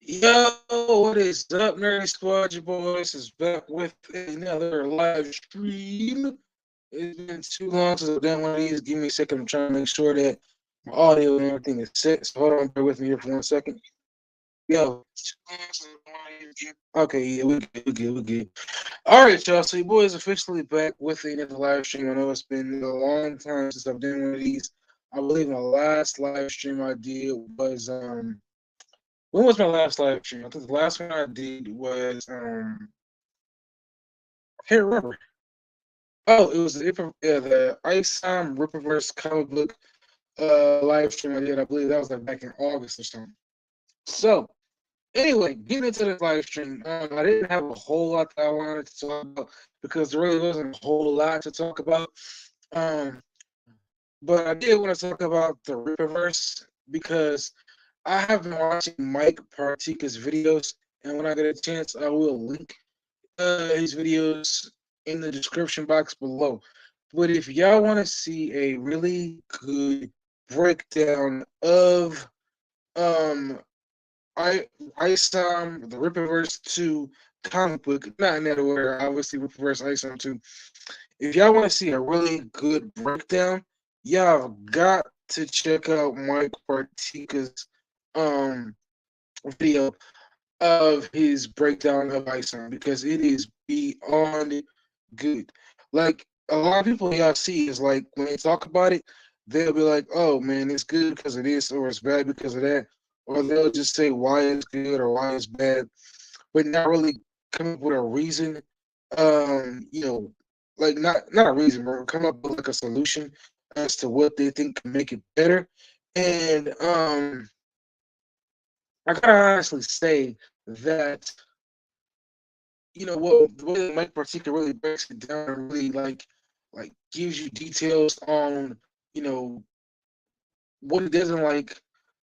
Yo, what is up, Nerdy Squad? Your boys is back with another live stream. It's been too long since I've done one of these. Give me a second. I'm trying to make sure that my audio and everything is set. So hold on, bear with me here for 1 second. Yo. Okay, yeah, we good. All right, y'all. So your boy is officially back with another live stream. I know it's been a long time since I've done one of these. I believe my last live stream I did was when was my last live stream? I think the last one I did was I can't remember. Oh, it was the Ice Time Rippaverse comic book live stream I did. I believe that was like back in August or something. So anyway, getting into this live stream, I didn't have a whole lot that I wanted to talk about because there really wasn't a whole lot to talk about. Um, but I did want to talk about the Rippaverse because I have been watching Mike Partika's videos, and when I get a chance, I will link his videos in the description box below. But if y'all want to see a really good breakdown of um I the Rippaverse 2 comic book, not in that order, obviously Rippaverse Ice 2. If y'all want to see a really good breakdown, y'all got to check out Mike Partika's um video of his breakdown of Iceland because it is beyond good. Like a lot of people y'all see is like when they talk about it, they'll be like, "Oh man, it's good because of this, or it's bad because of that," or they'll just say why it's good or why it's bad, but not really come up with a reason. You know, like not a reason, but come up with like a solution as to what they think can make it better. And I gotta honestly say that what the way that Mike Partika really breaks it down and really like gives you details on you know what he doesn't like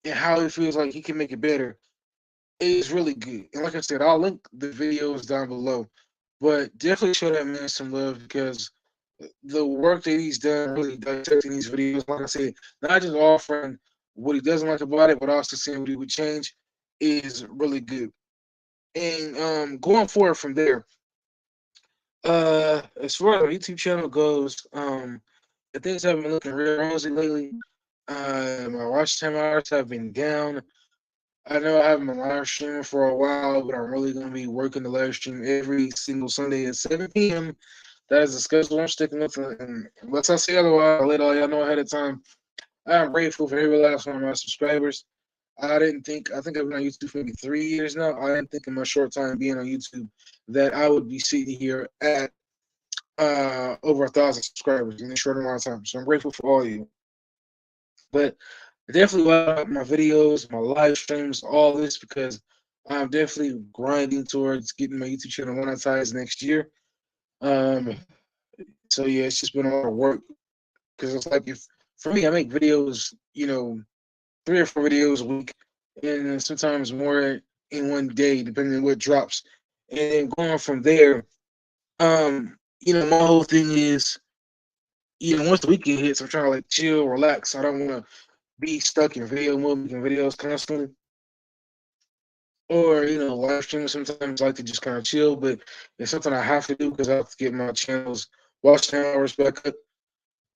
and how he feels like he can make it better is really good. And like I said, I'll link the videos down below, but definitely show that man some love because the work that he's done really dissecting these videos, like I said, not just offering what he doesn't like about it, but also saying what he would change is really good. And going forward from there, as far as our YouTube channel goes, things haven't been looking real rosy lately. My watch time hours have been down. I know I haven't been live streaming for a while, but I'm really gonna be working the live stream every single Sunday at 7 p.m. That is the schedule I'm sticking with, and unless I say otherwise, I'll let all y'all know ahead of time. I am grateful for every last one of my subscribers. I think I've been on YouTube for maybe 3 years now. I didn't think in my short time being on YouTube that I would be sitting here at over 1,000 subscribers in a short amount of time. So I'm grateful for all of you. But definitely watch my videos, my live streams, all this because I'm definitely grinding towards getting my YouTube channel monetized next year. Um, so yeah, it's just been a lot of work because it's like if for me, I make videos, 3 or 4 videos a week, and sometimes more in one day, depending on what drops. And then going from there, my whole thing is once the weekend hits, I'm trying to like chill, relax. I don't want to be stuck in video mode, making videos constantly, or live streaming. Sometimes I like to just kind of chill, but it's something I have to do because I have to get my channel's watch time hours back up.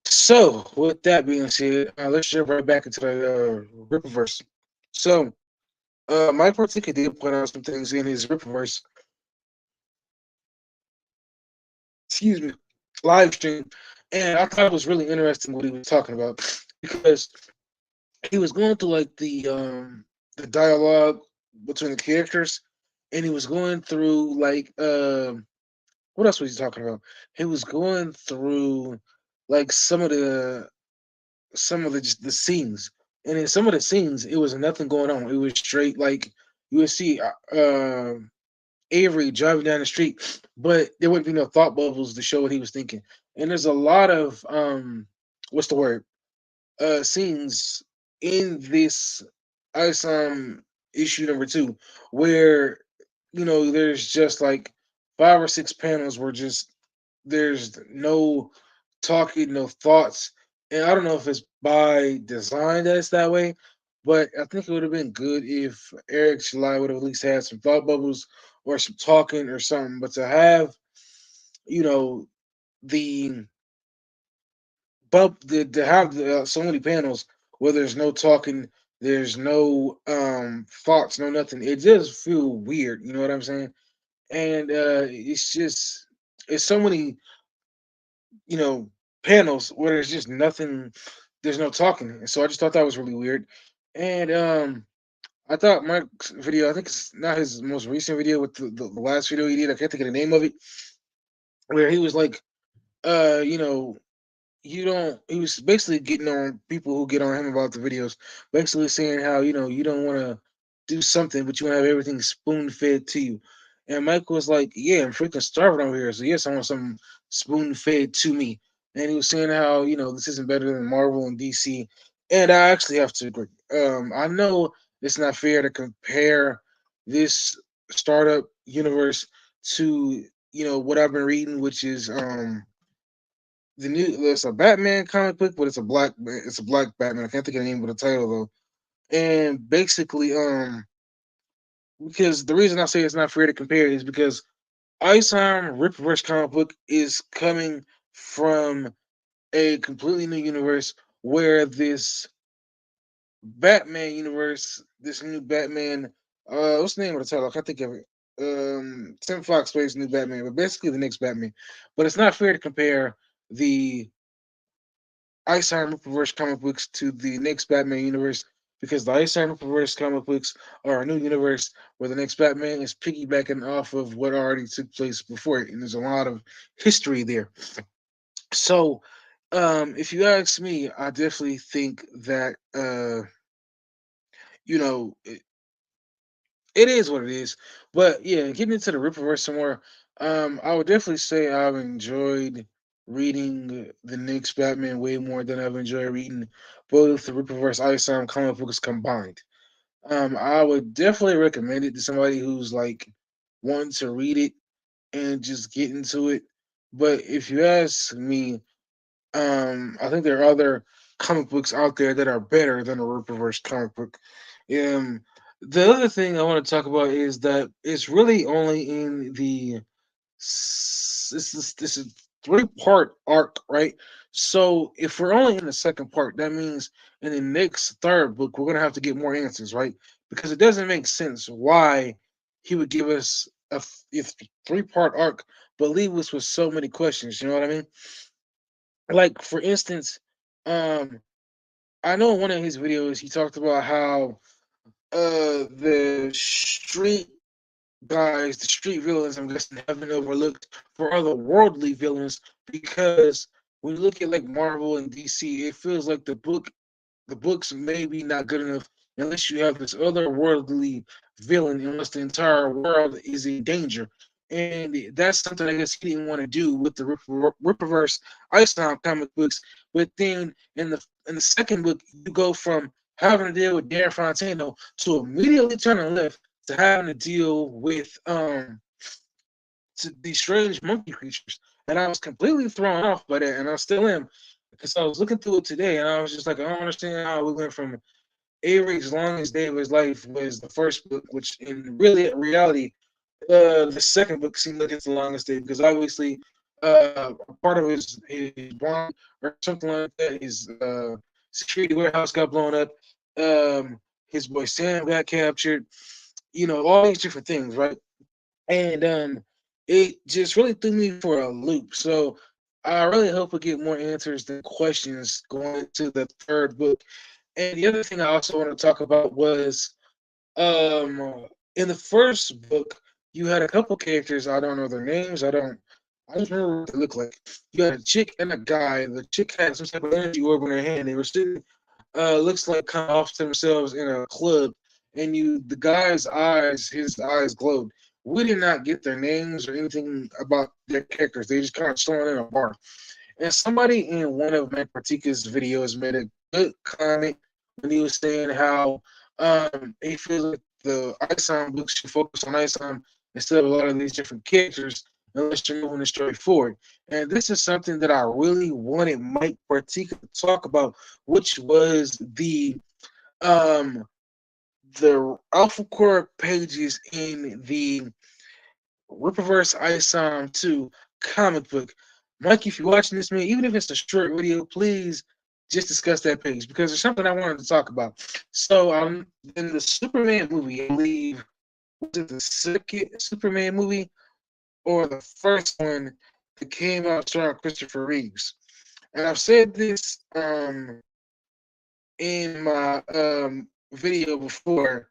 So, with that being said, let's jump right back into the Rippaverse. So, Mike Partika did point out some things in his Rippaverse, excuse me, live stream, and I thought it was really interesting what he was talking about because he was going through like the dialogue between the characters, and he was going through like what else was he talking about? He was going through like some of the just the scenes, and in some of the scenes it was nothing going on. It was straight like you would see Avery driving down the street, but there wouldn't be no thought bubbles to show what he was thinking. And there's a lot of what's the word? Scenes in this ISOM issue number 2 where there's just like 5 or 6 panels where just there's no talking, no thoughts. And I don't know if it's by design that it's that way, But I think it would have been good if Eric July would have at least had some thought bubbles or some talking or something. But to have, you know, the to have so many panels where there's no talking, there's no thoughts, no nothing. It does feel weird. You know what I'm saying? And it's just it's so many you know panels where there's just nothing. There's no talking. And so I just thought that was really weird. And I thought Mike's video, I think it's not his most recent video, with the last video he did. I can't think of the name of it, where he was like, you know, you don't. He was basically getting on people who get on him about the videos, basically saying how you don't want to do something, but you want to have everything spoon fed to you. And Michael was like, "Yeah, I'm freaking starving over here, so yes, I want something spoon fed to me." And he was saying how this isn't better than Marvel and DC, and I actually have to agree. I know it's not fair to compare this startup universe to what I've been reading, which is the new it's a Batman comic book, but it's a black Batman. I can't think of the name of the title though. And basically, because the reason I say it's not fair to compare is because Iceheim Ripperverse comic book is coming from a completely new universe where this Batman universe, this new Batman, what's the name of the title? I can't think of it. Tim Fox plays new Batman, but basically the next Batman. But it's not fair to compare the Iceheim Ripperverse comic books to the next Batman universe because the Iceheim Ripperverse comic books are a new universe where the next Batman is piggybacking off of what already took place before it, and there's a lot of history there. So, if you ask me, I definitely think that you know it, it is what it is. But yeah, getting into the Ripperverse some more, I would definitely say I've enjoyed reading the next Batman way more than I've enjoyed reading both the Ripperverse Iceheim comic books combined. I would definitely recommend it to somebody who's like wanting to read it and just get into it. But if you ask me, I think there are other comic books out there that are better than a Ripperverse comic book. Um, the other thing I want to talk about is that it's really only in this is 3-part arc, right? So if we're only in the second part, that means in the next third book we're gonna have to get more answers, right? Because it doesn't make sense why he would give us if 3-part arc, but leave us with so many questions. You know what I mean? Like for instance, um, I know in one of his videos he talked about how the street guys, the street villains, I'm guessing, have been overlooked for other worldly villains because when you look at like Marvel and DC, it feels like the books may be not good enough unless you have this otherworldly villain, unless the entire world is in danger. And that's something I guess he didn't want to do with the Ripperverse Iceland comic books. But then in the second book, you go from having to deal with Dan Frontino to immediately turning left to having to deal with these strange monkey creatures. And I was completely thrown off by that, and I still am, because I was looking through it today, and I was just like, I don't understand how we went from Eric's longest day of his life was the first book, which in reality, the second book seemed like it's the longest day because obviously, part of his bond or something like that, his security warehouse got blown up. His boy Sam got captured. All these different things, right? And it just really threw me for a loop. So I really hope we get more answers than questions going into the third book. And the other thing I also want to talk about was in the first book you had a couple characters. I don't know their names. I just remember what they look like. You had a chick and a guy. The chick had some type of energy orb in her hand. They were sitting looks like kind of off to themselves in a club, and the guy's eyes, his eyes glowed. We did not get their names or anything about their characters. They just kind of saw in a bar. And somebody in one of Matt Partika's videos made a good comment when he was saying how he feels like the Isom books should focus on Isom instead of a lot of these different characters unless you're moving the story forward. And this is something that I really wanted Mike Partika to talk about, which was the Um, the Alpha Core pages in the Rippaverse Isom 2 comic book. Mike, if you're watching this, man, even if it's a short video, please just discuss that page because there's something I wanted to talk about. So, in the Superman movie, I believe, was it the second Superman movie or the first one that came out starring Christopher Reeves? And I've said this in my video before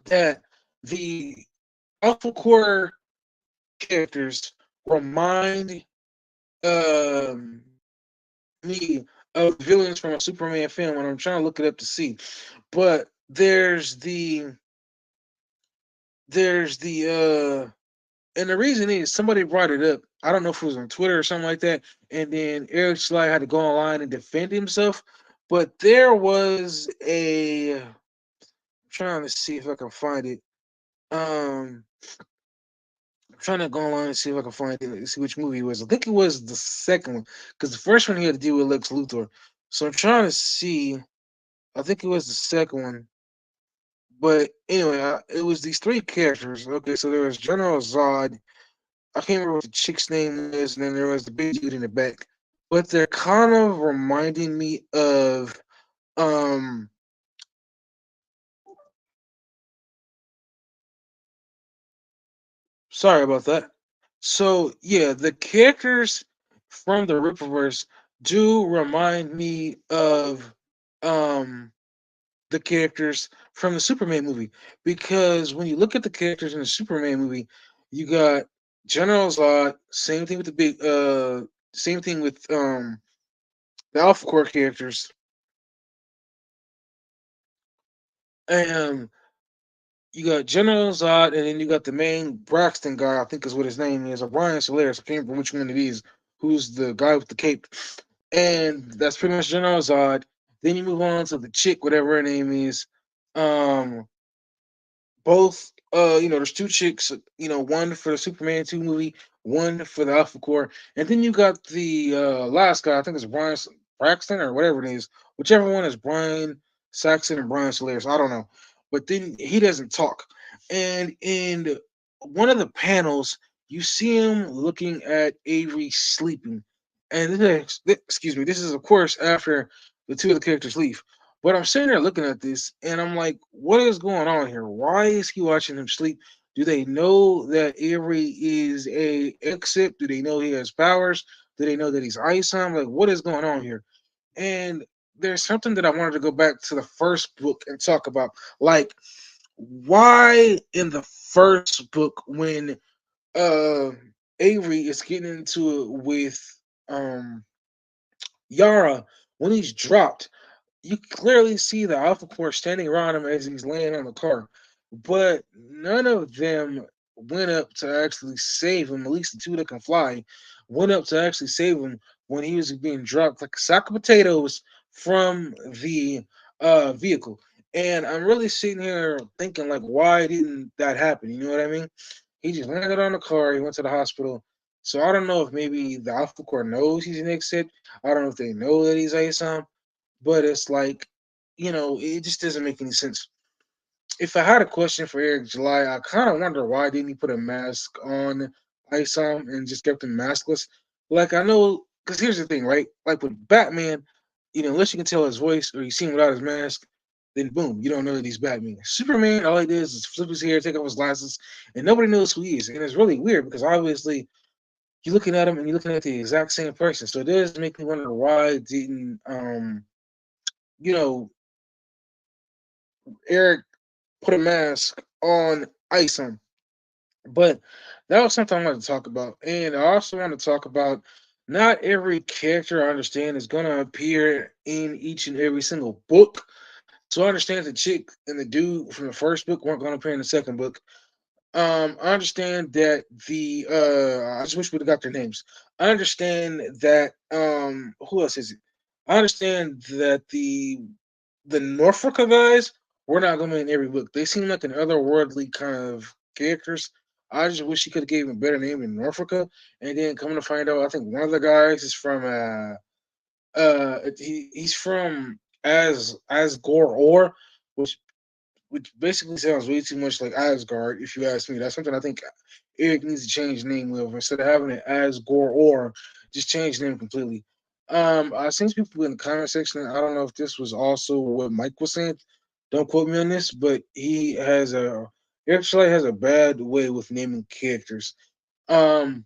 that the Alpha Core characters remind um, me of villains from a Superman film, and I'm trying to look it up to see. But there's the and the reason is somebody brought it up. I don't know if it was on Twitter or something like that, and then Eric Sly had to go online and defend himself. But there was I'm trying to see if I can find it. Um, I'm trying to go online and see if I can find it, see which movie it was. I think it was the second one, because the first one he had to deal with Lex Luthor. So I'm trying to see. I think it was the second one. But anyway, it was these three characters. Okay, so there was General Zod. I can't remember what the chick's name is, and then there was the big dude in the back. But they're kind of reminding me of um sorry about that. So yeah, the characters from the Rippaverse do remind me of um the characters from the Superman movie, because when you look at the characters in the Superman movie, you got General Zod, same thing with the Alpha Core characters, and you got General Zod, and then you got the main Braxton guy, I think is what his name is, or Brian Solaris, I can't remember which one it is, who's the guy with the cape. And that's pretty much General Zod. Then you move on to the chick, whatever her name is. Um, both there's two chicks, one for the Superman 2 movie, one for the Alpha Core, and then you got the last guy, I think it's Brian Braxton or whatever it is, whichever one is Brian Saxon and Brian Solaris, I don't know, but then he doesn't talk. And in one of the panels you see him looking at Avery sleeping, and excuse me, this is of course after the two of the characters leave. But I'm sitting there looking at this and I'm like, what is going on here? Why is he watching him sleep? Do they know that Avery is a exit? Do they know he has powers? Do they know that he's ice? I'm like, what is going on here? And there's something that I wanted to go back to the first book and talk about. Like, why in the first book when uh Avery is getting into it with um Yara, when he's dropped, you clearly see the Alpha Core standing around him as he's laying on the car, but none of them went up to actually save him. At least the two that can fly went up to actually save him when he was being dropped like a sack of potatoes from the vehicle. And I'm really sitting here thinking, like, why didn't that happen? You know what I mean? He just landed on the car. He went to the hospital. So I don't know if maybe the Alpha Core knows he's an exit. I don't know if they know that he's ASOM, but it's like, it just doesn't make any sense. If I had a question for Eric July, I kind of wonder why didn't he put a mask on Isom and just kept him maskless? Like, I know, because here's the thing, right? Like with Batman, unless you can tell his voice or you see him without his mask, then boom, you don't know that he's Batman. Superman, all he does is flip his hair, take off his glasses, and nobody knows who he is. And it's really weird because obviously you're looking at him and you're looking at the exact same person. So it does make me wonder why didn't you know Eric put a mask on Isom. But that was something I wanted to talk about. And I also want to talk about not every character I understand is going to appear in each and every single book. So I understand the chick and the dude from the first book weren't going to appear in the second book. I understand that I just wish we'd have got their names. I understand that who else is it? I understand that the Norfolk guys were not going to be in every book. They seem like an otherworldly kind of characters. I just wish he could have gave him a better name than Norfolk. And then coming to find out, I think one of the guys is from he's from as Gore or, which basically sounds way too much like Asgard, if you ask me. That's something I think Eric needs to change the name of. Instead of having it as Gore or, just change the name completely. I've seen people in the comment section. I don't know if this was also what Mike was saying. Don't quote me on this, but Eric Schley has a bad way with naming characters. Um,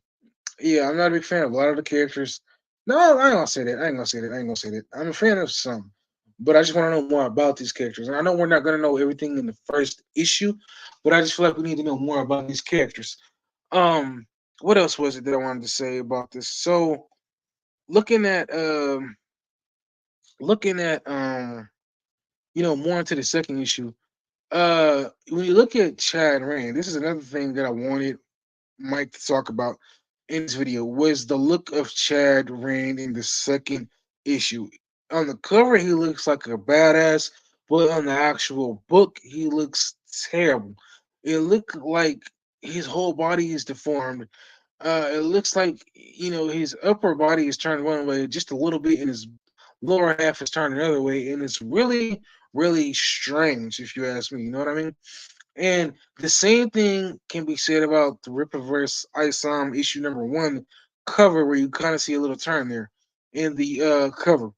yeah, I'm not a big fan of a lot of the characters. No, I ain't gonna say that. I ain't gonna say that. I ain't gonna say that. I'm a fan of some, but I just want to know more about these characters. And I know we're not gonna know everything in the first issue, but I just feel like we need to know more about these characters. Um, what else was it that I wanted to say about this? So, looking at looking at more into the second issue. When you look at Chad Rand, this is another thing that I wanted Mike to talk about in this video was the look of Chad Rand in the second issue. On the cover, he looks like a badass, but on the actual book, he looks terrible. It looked like his whole body is deformed. It looks like his upper body is turned one way just a little bit, and his lower half is turned another way, and it's really, really strange, if you ask me. You know what I mean? And the same thing can be said about the Rippaverse Isom issue number one cover, where you kind of see a little turn there in the cover.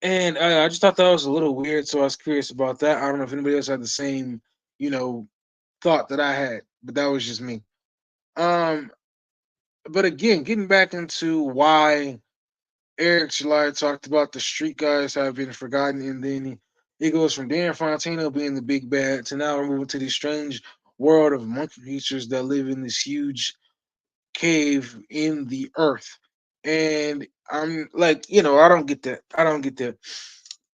And I just thought that was a little weird, so I was curious about that. I don't know if anybody else had the same, you know, thought that I had, but that was just me. Um, but again, getting back into why Eric July talked about the street guys have been forgotten, and then it goes from Dan Fontano being the big bad to now we're moving to this strange world of monkey creatures that live in this huge cave in the earth. And I'm like, I don't get that. I don't get that.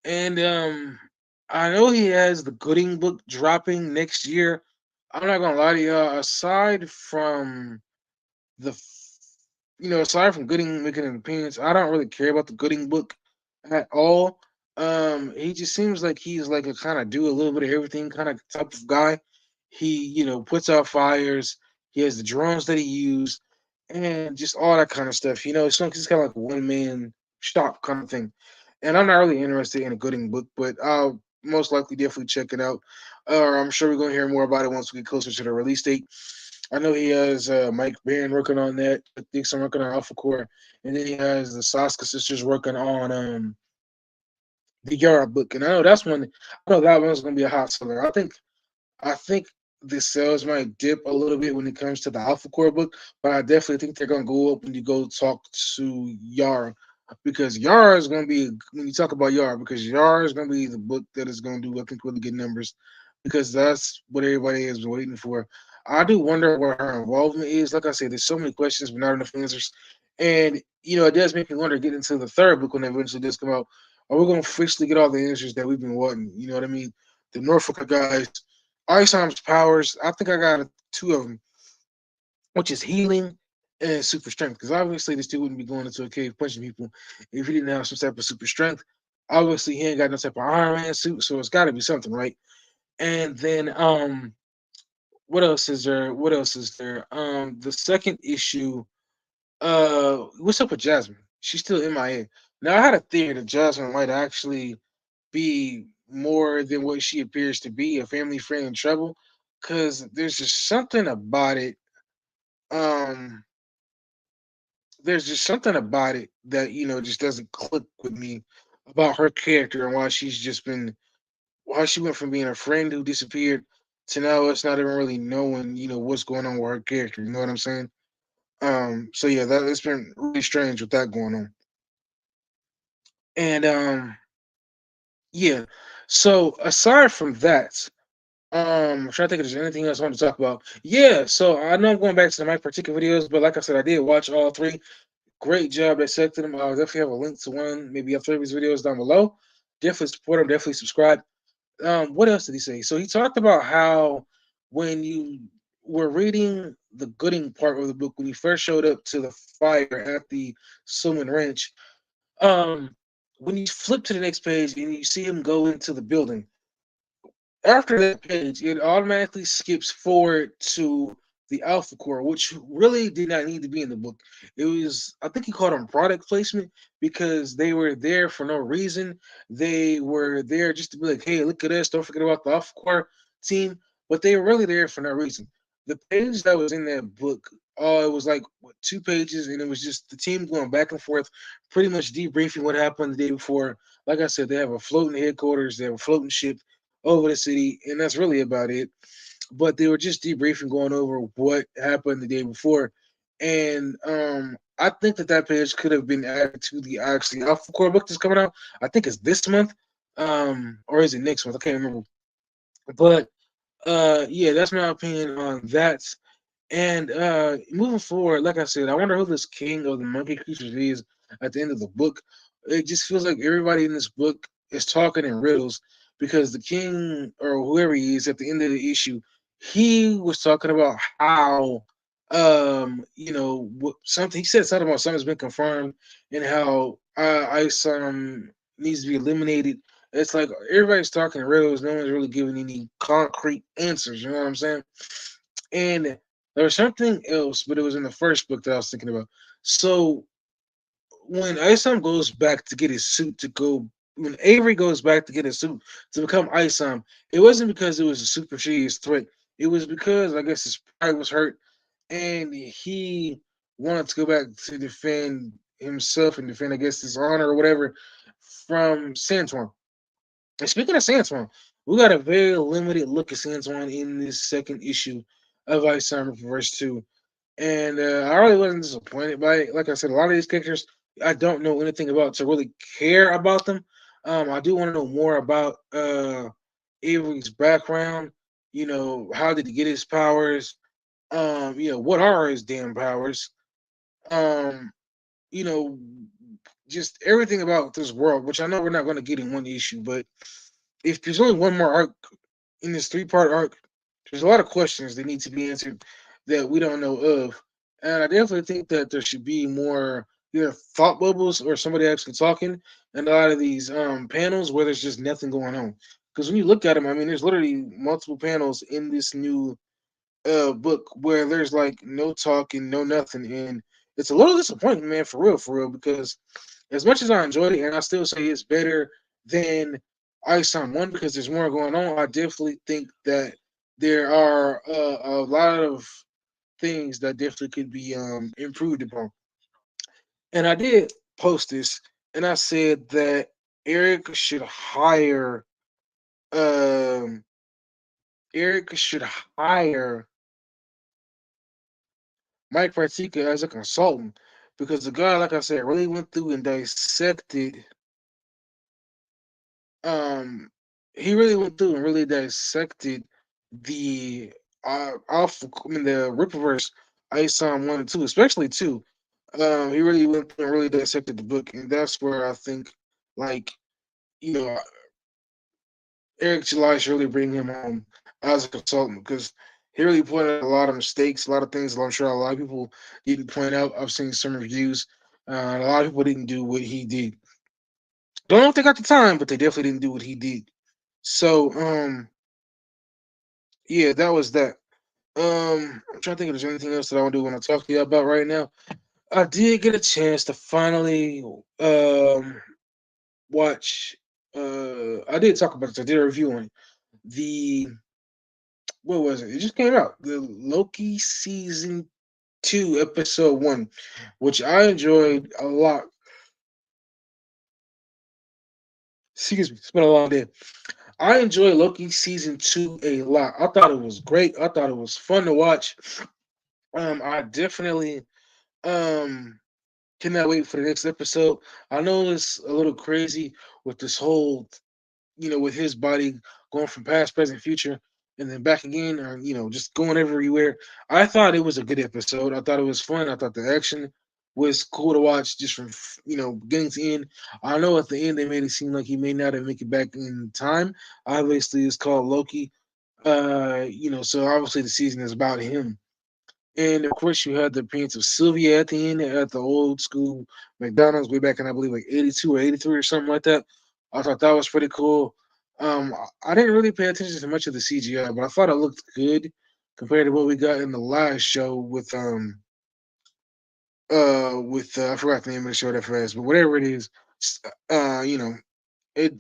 And I know he has the Gooding book dropping next year. I'm not gonna lie to y'all. Aside from Gooding making an appearance, I don't really care about the Gooding book at all. He just seems like he's like a kind of do a little bit of everything kind of type of guy. He, puts out fires. He has the drones that he uses, and just all that kind of stuff. It's like he's kind of like a one man shop kind of thing. And I'm not really interested in a Gooding book, but I'll most likely definitely check it out. I'm sure we're gonna hear more about it once we get closer to the release date. I know he has Mike Barron working on that. Dixon working on Alpha Core, and then he has the Saska sisters working on the Yara book. And I know that's one. I know that one's gonna be a hot seller. I think the sales might dip a little bit when it comes to the Alpha Core book, but I definitely think they're gonna go up when you go talk to Yara, because Yara is gonna be when you talk about Yara, because Yara is gonna be the book that is gonna do I think really good numbers, because that's what everybody has been waiting for. I do wonder what her involvement is. Like I said, there's so many questions but not enough answers, and it does make me wonder. Get into the third book when it eventually does come out. Are we gonna officially get all the answers that we've been wanting? You know what I mean? The Norfolk guys. Iceheim's powers, I think I got two of them, which is healing and super strength. Because obviously, this dude wouldn't be going into a cave punching people if he didn't have some type of super strength. Obviously, he ain't got no type of Iron Man suit, so it's got to be something, right? And then, what else is there? What else is there? The second issue. What's up with Jasmine? She's still MIA. Now, I had a theory that Jasmine might actually be more than what she appears to be, a family friend in trouble, because there's just something about it. Um, there's just something about it that just doesn't click with me about her character and why she went from being a friend who disappeared to now it's not even really knowing what's going on with her character. You know what I'm saying? So yeah, that it's been really strange with that going on. And yeah. So aside from that, I'm trying to think if there's anything else I want to talk about. Yeah, so I know I'm going back to my particular videos, but like I said, I did watch all three. Great job dissecting them. I'll definitely have a link to one, maybe a three of his videos down below. Definitely support him. Definitely subscribe. What else did he say? So he talked about how when you were reading the Gooding part of the book, when you first showed up to the fire at the Suman Ranch, um, when you flip to the next page and you see him go into the building, after that page, it automatically skips forward to the Alpha Core, which really did not need to be in the book. It was, I think he called them product placement because they were there for no reason. They were there just to be like, hey, look at us, don't forget about the Alpha Core team. But they were really there for no reason. The page that was in that book, it was like what, 2 pages, and it was just the team going back and forth, pretty much debriefing what happened the day before. Like I said, they have a floating headquarters, they have a floating ship over the city, and that's really about it. But they were just debriefing, going over what happened the day before, and I think that that page could have been added to the actually Alpha Core book that's coming out. I think it's this month, or is it next month? I can't remember. But yeah, that's my opinion on that. And moving forward, like I said, I wonder who this king of the monkey creatures is at the end of the book. It just feels like everybody in this book is talking in riddles because the king or whoever he is at the end of the issue, he was talking about how something he said something about something's been confirmed and how ice needs to be eliminated. It's like everybody's talking in riddles, no one's really giving any concrete answers, you know what I'm saying? And there was something else, but it was in the first book that I was thinking about. So when Isom goes back to get his suit to go, when Avery goes back to get his suit to become Isom, it wasn't because it was a super serious threat. It was because I guess his pride was hurt, and he wanted to go back to defend himself and defend, I guess, his honor or whatever from Santuan. And speaking of Santuan, we got a very limited look at Santuan in this second issue of Ice Armor Verse 2. And I really wasn't disappointed by it. Like I said, a lot of these characters I don't know anything about to really care about them. I do want to know more about Avery's background. You know, how did he get his powers? What are his damn powers? Um, you know, just everything about this world, which I know we're not going to get in one issue, but if there's only one more arc in this 3-part arc, there's a lot of questions that need to be answered that we don't know of. And I definitely think that there should be more either thought bubbles or somebody actually talking and a lot of these panels where there's just nothing going on. Because when you look at them, I mean, there's literally multiple panels in this new book where there's like no talking, no nothing. And it's a little disappointing, man, for real, because as much as I enjoyed it, and I still say it's better than Ice on One because there's more going on, I definitely think that there are a lot of things that definitely could be improved upon. And I did post this, and I said that Eric should hire um Eric should hire Mike Pratica as a consultant because the guy, like I said, really went through and dissected um he really went through and really dissected the alpha I mean the Rippaverse ISOM 1 and 2, especially 2. He really went through and really dissected the book, and that's where I think like you know Eric July should really bring him home as a consultant because he really pointed out a lot of mistakes, a lot of things that I'm sure a lot of people didn't point out. I've seen some reviews. A lot of people didn't do what he did. Don't know if they got the time, but they definitely didn't do what he did. So, yeah, that was that. I'm trying to think if there's anything else that I want to talk to you about right now. I did get a chance to finally watch. I did talk about this. I did a review on it. The what was it? It just came out. The Loki season 2, episode 1, which I enjoyed a lot. Excuse me, it's been a long day. I enjoyed Loki season 2 a lot. I thought it was great. I thought it was fun to watch. I definitely um cannot wait for the next episode. I know it's a little crazy with this whole, with his body going from past, present, future, and then back again, or just going everywhere. I thought it was a good episode. I thought it was fun. I thought the action was cool to watch, just from beginning to end. I know at the end they made it seem like he may not have make it back in time. Obviously, it's called Loki. So obviously the season is about him. And of course, you had the appearance of Sylvia at the end at the old school McDonald's way back in, I believe, like 82 or 83 or something like that. I thought that was pretty cool. I didn't really pay attention to much of the CGI, but I thought it looked good compared to what we got in the last show with I forgot the name of the show that fast, but whatever it is, you know, it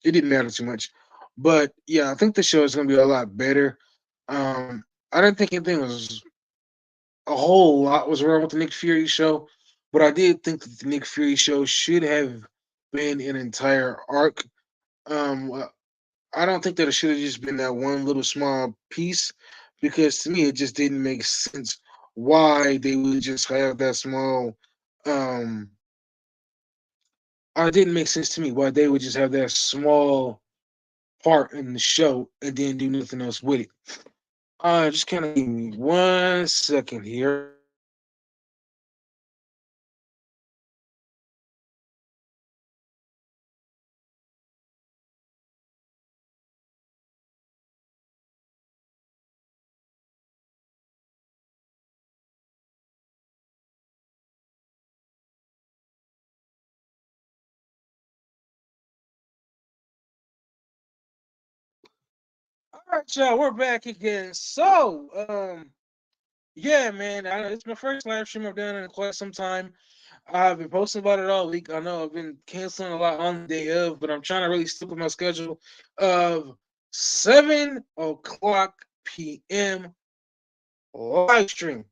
didn't matter too much. But yeah, I think the show is gonna be a lot better. I didn't think anything was a whole lot was wrong with the Nick Fury show, but I did think that the Nick Fury show should have been an entire arc. Um, I don't think that it should have just been that one little small piece because to me it just didn't make sense why they would just have that small. Um, it didn't make sense to me why they would just have that small part in the show and then do nothing else with it. Just kind of give me 1 second here. All right, y'all, we're back again. So, yeah, man, it's my first live stream I've done in quite some time. I've been posting about it all week. I know I've been canceling a lot on the day of, but I'm trying to really stick with my schedule of 7 o'clock p.m. live stream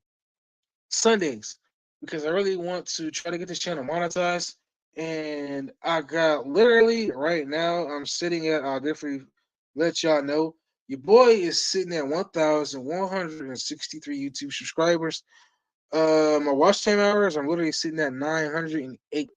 Sundays because I really want to try to get this channel monetized. And I got literally right now, I'm sitting at, I'll definitely let y'all know. Your boy is sitting at 1,163 YouTube subscribers. My watch time hours, I'm literally sitting at 908,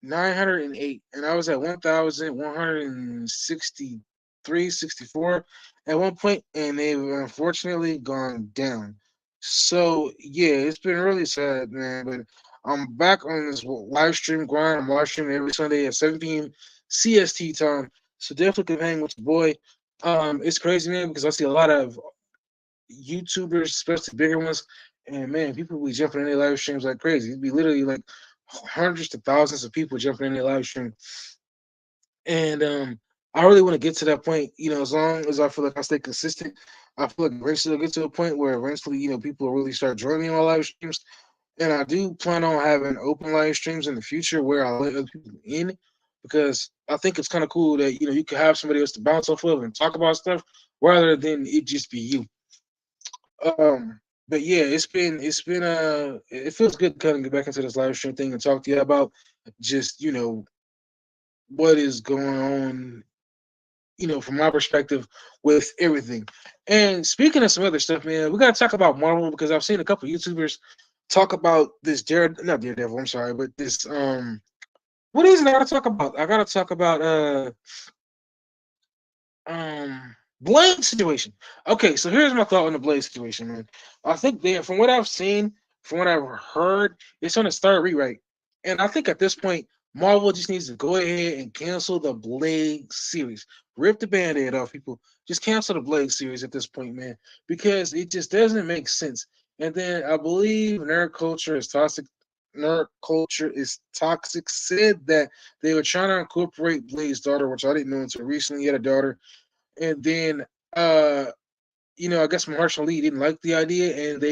and I was at 1,163, 64 at one point, and they've unfortunately gone down. So yeah, it's been really sad, man. But I'm back on this live stream grind. I'm live streaming every Sunday at 7 p.m. CST time. So definitely come hang with your boy. It's crazy, man, because I see a lot of YouTubers, especially bigger ones, and man, people be jumping in their live streams like crazy. It'd be literally like hundreds to thousands of people jumping in their live stream. And I really want to get to that point, as long as I feel like I stay consistent. I feel like eventually I'll get to a point where eventually, people will really start joining my live streams. And I do plan on having open live streams in the future where I let other people in because I think it's kind of cool that, you can have somebody else to bounce off of and talk about stuff rather than it just be you. But yeah, it feels good to kind of get back into this live stream thing and talk to you about just what is going on, from my perspective with everything. And speaking of some other stuff, man, we gotta talk about Marvel because I've seen a couple YouTubers talk about this not Daredevil, I'm sorry, but this what is it I gotta talk about? I gotta talk about Blade situation. Okay, so here's my thought on the Blade situation, man. I think from what I've seen, from what I've heard, it's on its third rewrite. And I think at this point, Marvel just needs to go ahead and cancel the Blade series. Rip the band-aid off, people. Just cancel the Blade series at this point, man. Because it just doesn't make sense. And then I believe Nerd culture is toxic. Said that they were trying to incorporate Blade's daughter, which I didn't know until recently. He had a daughter, and then I guess Marshall Lee didn't like the idea, and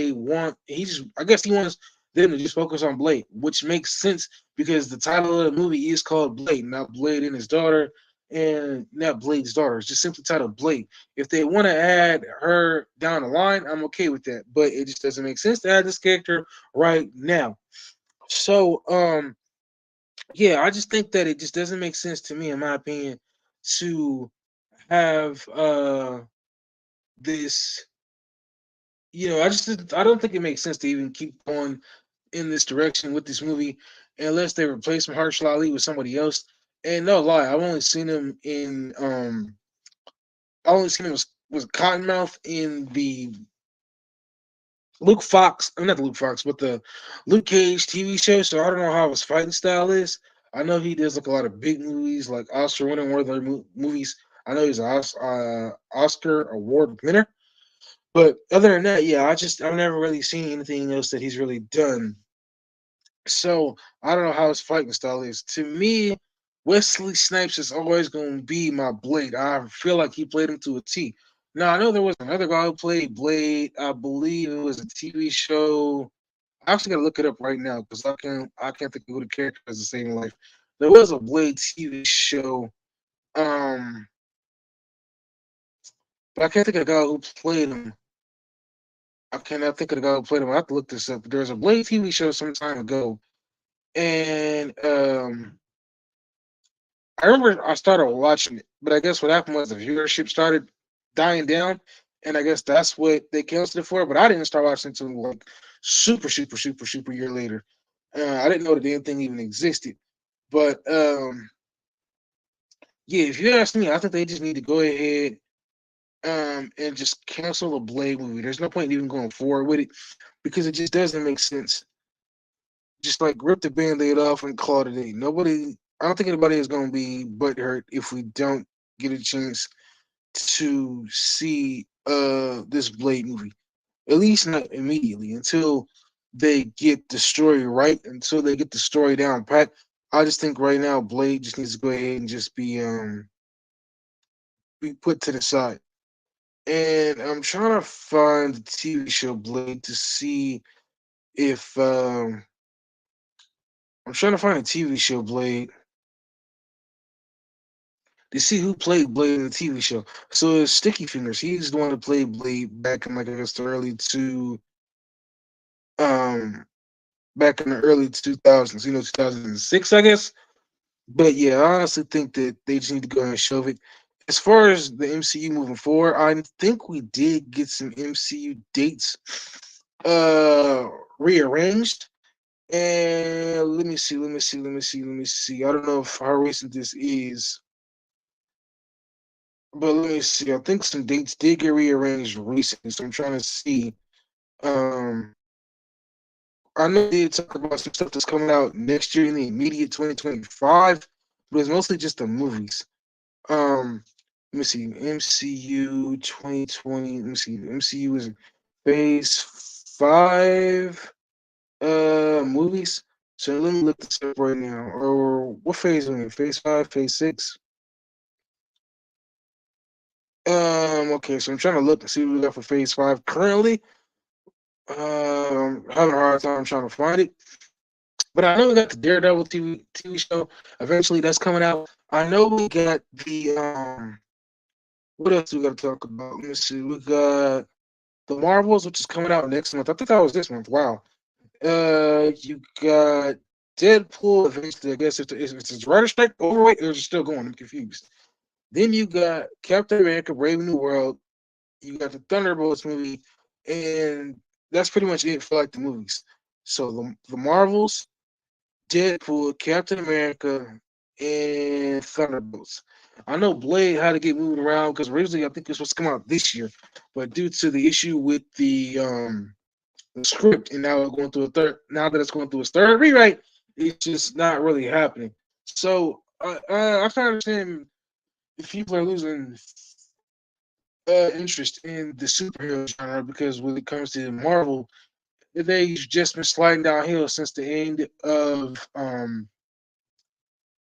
I guess he wants them to just focus on Blade, which makes sense because the title of the movie is called Blade, not Blade and his daughter, and not Blade's daughter. It's just simply titled Blade. If they want to add her down the line, I'm okay with that, but it just doesn't make sense to add this character right now. So, yeah, I just think that it just doesn't make sense to me, in my opinion, to have this. I don't think it makes sense to even keep going in this direction with this movie unless they replace Mahershala Ali with somebody else. And no lie, I only seen him was Cottonmouth in the Luke Fox, not the Luke Fox, but the Luke Cage TV show. So I don't know how his fighting style is. I know he does like a lot of big movies, like Oscar winning movies. I know he's an Oscar award winner. But other than that, yeah, I've never really seen anything else that he's really done. So I don't know how his fighting style is. To me, Wesley Snipes is always going to be my Blade. I feel like he played him to a T. Now I know there was another guy who played Blade. I believe it was a TV show. I actually gotta look it up right now because I can't think of who the character is the same life. There was a Blade TV show. Um, but I can't think of the guy who played him. I cannot think of the guy who played him. I have to look this up. There was a Blade TV show some time ago, and I remember I started watching it, but I guess what happened was the viewership started dying down, and I guess that's what they canceled it for. But I didn't start watching until like super year later. I didn't know the damn thing even existed. But yeah, if you ask me, I think they just need to go ahead and just cancel the Blade movie. There's no point in even going forward with it because it just doesn't make sense. Just like rip the band-aid off and call it a day. Nobody I don't think anybody is gonna be butthurt if we don't get a chance to see this Blade movie. At least not immediately until they get the story right, until they get the story down pat. I just think right now Blade just needs to go ahead and just be put to the side. And I'm trying to find the TV show Blade to see if I'm trying to find a TV show Blade to see who played Blade in the TV show. So it's Sticky Fingers. He's the one that played Blade back in like I guess the early two um back in the early 2000s, 2006 I guess. But yeah, I honestly think that they just need to go ahead and shove it. As far as the MCU moving forward, I think we did get some MCU dates uh rearranged. And let me see. I don't know if how recent this is, but let me see. I think some dates did get rearranged recently, so I'm trying to see. Um, I know they did talk about some stuff that's coming out next year in the immediate 2025, but it's mostly just the movies. Um, let me see. MCU 2020. Let me see. MCU is Phase 5 movies. So let me look this up right now. Or what phase are we in? Phase 5, phase 6? Okay, so I'm trying to look and see what we got for phase 5 currently. Having a hard time trying to find it. But I know we got the Daredevil TV show. Eventually that's coming out. I know we got the what else we got to talk about? Let me see. We got the Marvels, which is coming out next month. I think that was this month. Wow. You got Deadpool. Eventually, I guess if it's writer strike overweight, or is it still going? I'm confused. Then you got Captain America: Brave New World. You got the Thunderbolts movie, and that's pretty much it for like the movies. So the Marvels, Deadpool, Captain America, and Thunderbolts. I know Blade had to get moved around because originally I think it was supposed to come out this year, but due to the issue with the script, and now it's going through a third. Now that it's going through its third rewrite, it's just not really happening. So I can understand if people are losing interest in the superhero genre because when it comes to Marvel, they've just been sliding downhill since the end of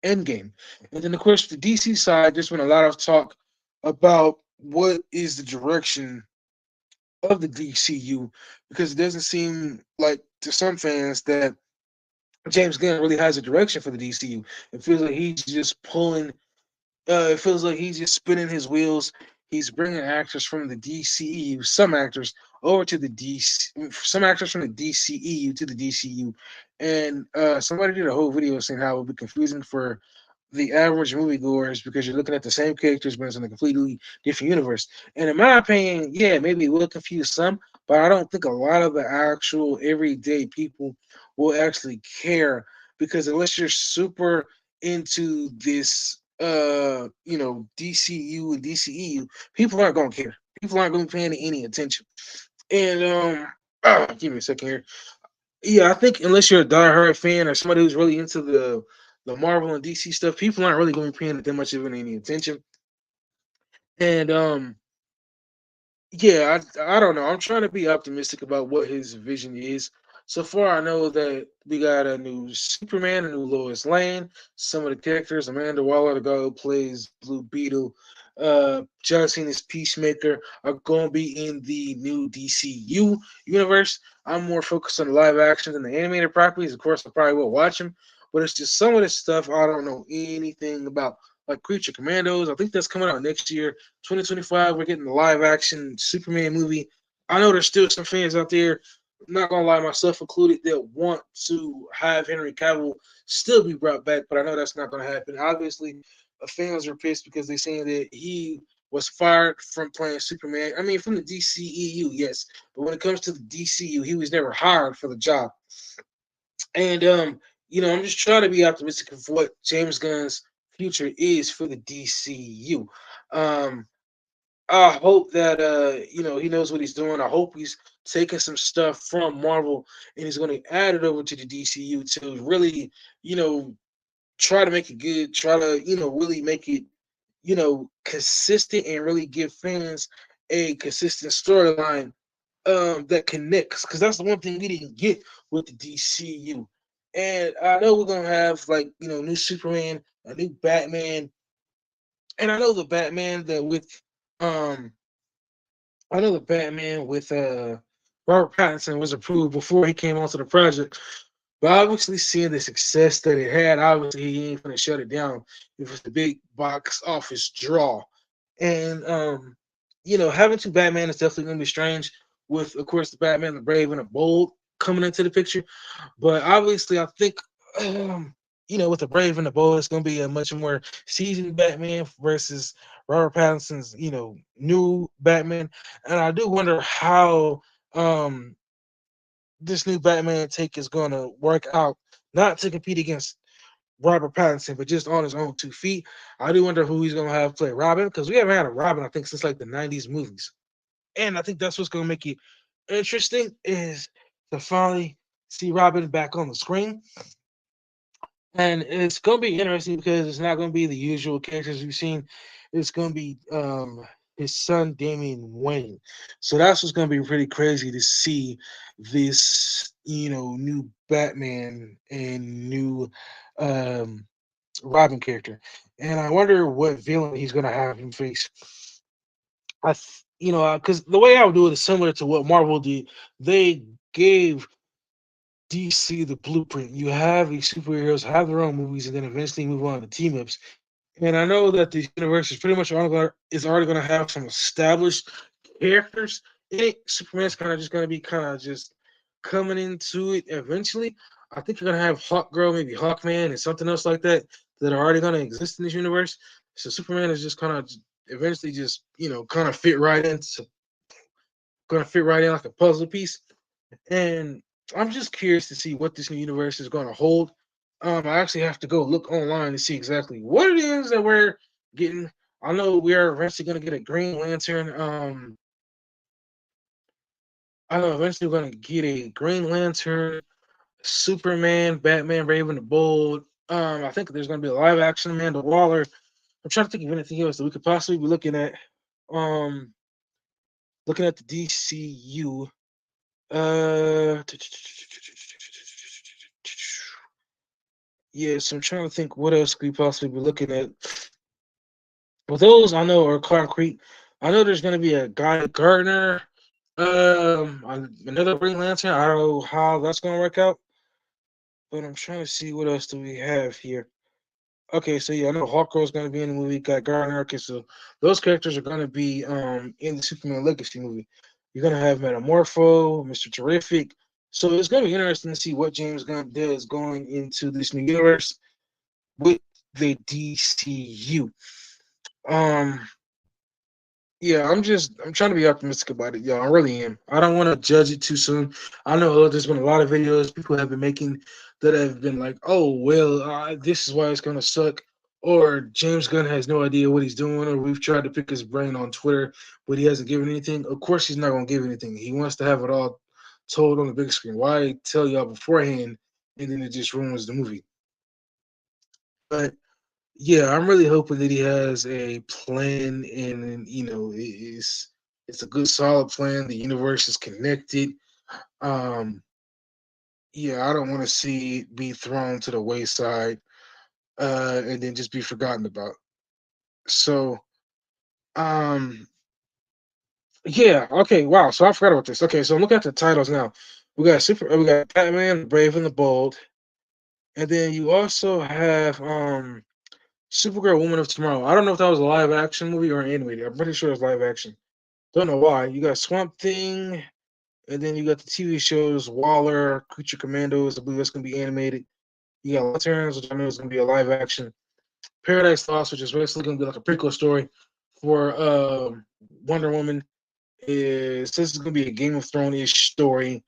Endgame. And then of course the DC side, there's been a lot of talk about what is the direction of the DCU because it doesn't seem like to some fans that James Gunn really has a direction for the DCU. It feels like he's just pulling. It feels like he's just spinning his wheels. He's bringing actors from the DCEU, some actors over to the DC, some actors from the DCEU to the DCU, and somebody did a whole video saying how it would be confusing for the average moviegoers because you're looking at the same characters but it's in a completely different universe. And in my opinion, yeah, maybe it will confuse some, but I don't think a lot of the actual everyday people will actually care because unless you're super into this DCU and DCEU, people aren't gonna care. People aren't gonna be paying any attention. And give me a second here. Yeah, I think unless you're a diehard fan or somebody who's really into the Marvel and DC stuff, people aren't really going to be paying it that much of any attention. And yeah, I don't know. I'm trying to be optimistic about what his vision is. So far, I know that we got a new Superman, a new Lois Lane. Some of the characters, Amanda Waller, the guy who plays Blue Beetle, John Cena's Peacemaker, are going to be in the new DCU universe. I'm more focused on the live action than the animated properties. Of course, I probably will watch them, but it's just some of this stuff I don't know anything about. Like Creature Commandos, I think that's coming out next year, 2025. We're getting the live action Superman movie. I know there's still some fans out there, not gonna lie, myself included, that want to have Henry Cavill still be brought back, but I know that's not gonna happen. Obviously, fans are pissed because they're saying that he was fired from playing Superman. I mean, from the DCEU, yes, but when it comes to the DCU, he was never hired for the job. And I'm just trying to be optimistic of what James Gunn's future is for the DCU. Um, I hope that he knows what he's doing. I hope he's taking some stuff from Marvel and he's going to add it over to the DCU to really, you know, try to make it good. Try to, really make it, consistent and really give fans a consistent storyline that connects. Because that's the one thing we didn't get with the DCU. And I know we're gonna have like new Superman, a new Batman, and I know the Batman that with um I know the Batman with Robert Pattinson was approved before he came onto the project. But obviously seeing the success that it had, obviously he ain't gonna shut it down if it's the big box office draw. And having two Batman is definitely gonna be strange with of course the Batman, the Brave and the Bold coming into the picture. But obviously I think with the Brave and the Bold, it's gonna be a much more seasoned Batman versus Robert Pattinson's, new Batman. And I do wonder how this new Batman take is gonna work out, not to compete against Robert Pattinson, but just on his own 2 feet. I do wonder who he's gonna have play Robin, because we haven't had a Robin, I think, since like the '90s movies. And I think that's what's gonna make it interesting is to finally see Robin back on the screen. And it's gonna be interesting because it's not gonna be the usual characters we've seen. It's gonna be his son Damian Wayne. So that's what's gonna be pretty crazy to see this, new Batman and new um Robin character. And I wonder what villain he's gonna have him face. Because the way I would do it is similar to what Marvel did. They gave DC the blueprint. You have these superheroes have their own movies and then eventually move on to team ups. And I know that the universe is pretty much already going to have some established characters in it. Superman's kind of just going to be kind of just coming into it eventually. I think you're going to have Hawk Girl, maybe Hawkman, and something else like that that are already going to exist in this universe. So Superman is just kind of eventually just kind of fit right in like a puzzle piece. And I'm just curious to see what this new universe is going to hold. I actually have to go look online to see exactly what it is that we're getting. I know we are eventually going to get a Green Lantern. I know eventually we're going to get a Green Lantern, Superman, Batman, Raven the Bold. I think there's going to be a live action Amanda Waller. I'm trying to think of anything else that we could possibly be looking at. Um, Looking at the DCU. Uh, Yes, I'm trying to think what else we possibly be looking at. Well, those I know are concrete. I know there's going to be a Guy Gardner, another Green Lantern. I don't know how that's going to work out, but I'm trying to see what else do we have here. Okay, so yeah, I know Hawkgirl is going to be in the movie. Guy Gardner. Okay, so those characters are going to be in the Superman Legacy movie. You're going to have Metamorpho, Mr. Terrific. So it's going to be interesting to see what James Gunn does going into this new universe with the DCU. Um, yeah, I'm trying to be optimistic about it. Yeah, I really am. I don't want to judge it too soon. I know there's been a lot of videos people have been making that have been like, "Oh, well, this is why it's gonna suck," or James Gunn has no idea what he's doing, or we've tried to pick his brain on Twitter, but he hasn't given anything. Of course, he's not gonna give anything. He wants to have it all told on the big screen. Why tell y'all beforehand, and then it just ruins the movie? But yeah, I'm really hoping that he has a plan, and it's a good, solid plan. The universe is connected. Um, yeah, I don't want to see it be thrown to the wayside, and then just be forgotten about. So, um, yeah, okay, wow. So I forgot about this. Okay, so I'm looking at the titles now. We got Batman, Brave and the Bold, and then you also have Supergirl, Woman of Tomorrow. I don't know if that was a live action movie or animated. I'm pretty sure it's live action. Don't know why. You got Swamp Thing, and then you got the TV shows Waller, Creature Commandos. I believe that's gonna be animated. You got Lanterns, which I know is gonna be a live action. Paradise Lost, which is basically gonna be like a prequel story for Wonder Woman. Is this is gonna be a Game of Thrones ish story,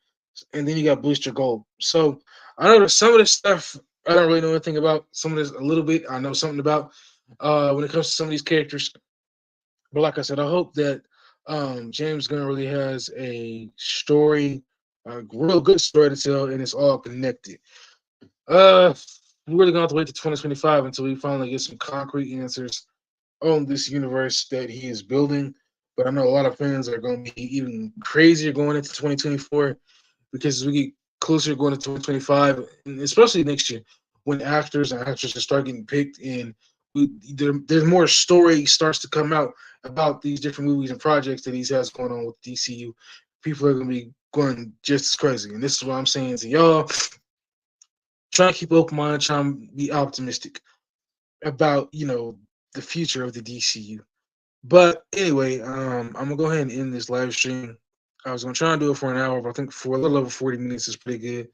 and then you got Booster Gold. So I know that some of this stuff I don't really know anything about. Some of this a little bit I know something about when it comes to some of these characters. But like I said, I hope that James Gunn really has a story, a real good story to tell, and it's all connected. Uh, we're really gonna have to wait to 2025 until we finally get some concrete answers on this universe that he is building. But I know a lot of fans are going to be even crazier going into 2024 because as we get closer going to 2025, and especially next year, when actors and actresses start getting picked and there's more story starts to come out about these different movies and projects that he has going on with DCU. People are going to be going just as crazy. And this is what I'm saying to y'all. Try to keep open mind, try and be optimistic about, the future of the DCU. But anyway, I'm gonna go ahead and end this live stream. I was gonna try and do it for an hour, but I think for a little over 40 minutes is pretty good.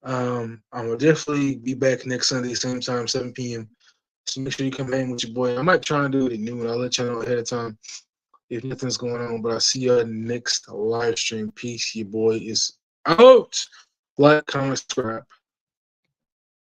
I'm gonna definitely be back next Sunday, same time, 7 p.m. So make sure you come hang with your boy. I might try and do it at noon. I'll let you know ahead of time if nothing's going on. But I'll see you next live stream. Peace. Your boy is out. Like, comment, subscribe.